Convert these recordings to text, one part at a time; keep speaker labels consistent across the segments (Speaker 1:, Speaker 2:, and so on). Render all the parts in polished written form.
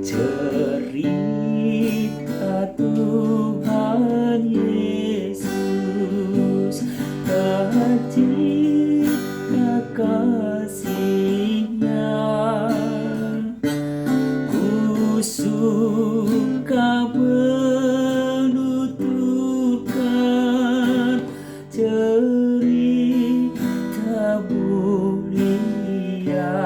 Speaker 1: Cerita Tuhan Yesus, cita kasih-Nya. Ku suka menuturkan cerita mulia,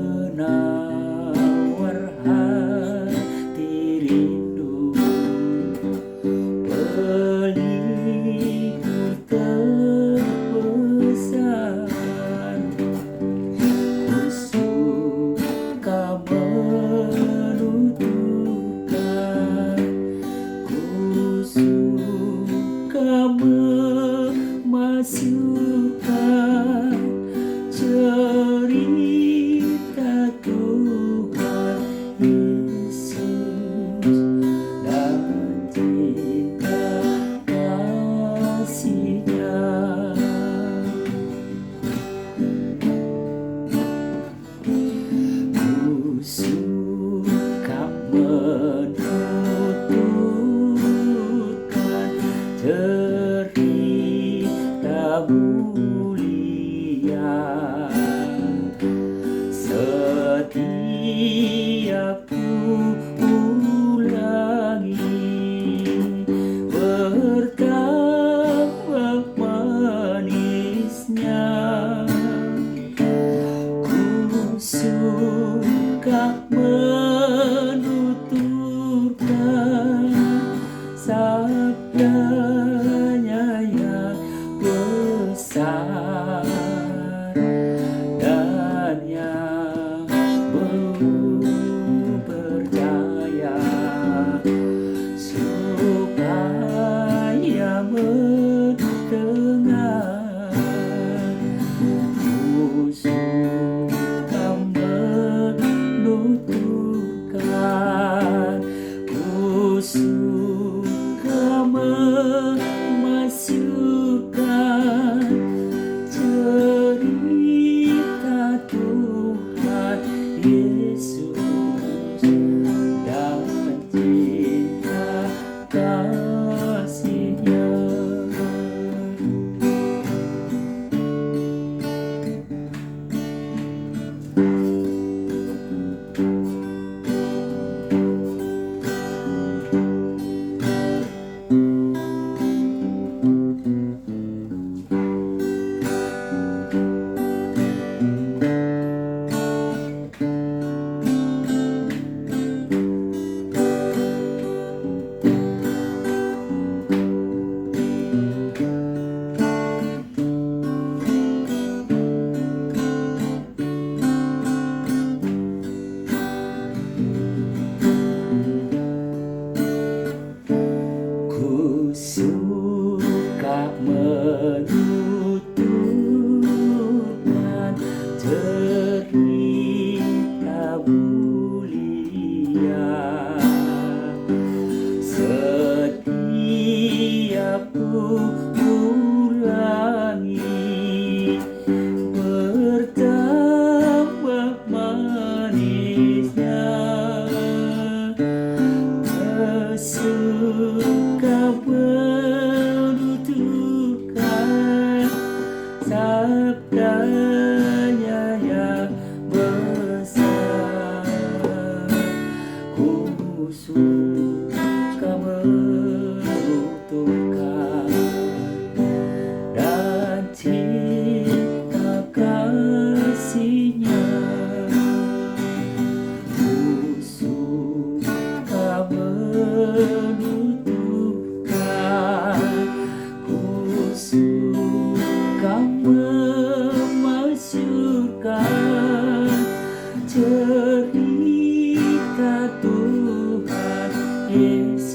Speaker 1: penawar hati rindu, pelipur terpesan. Ku suka menuturkan, ku suka memasukkan cerita Tuhan Yesus dan cita kasih-Nya. Ku suka menuturkan cerita mulia, setiap ku ulangi, betapa manisnya. Ku suka menuturkan sabdanya yang besar dan yang belum percaya, supaya mendengar. Ku suka menuturkan, ku suka memasukkan cerita Tuhan Yesus dan cita kasih-Nya. Ku suka menuturkan cerita mulia, setiap ku ulangi, betapa manisnya. Suka menuturkan sabdanya yang besar. Ku suka menuturkan dan cita kasih-Nya. Ku suka menuturkan, ku suka memasukkan cerita Tuhan Yesus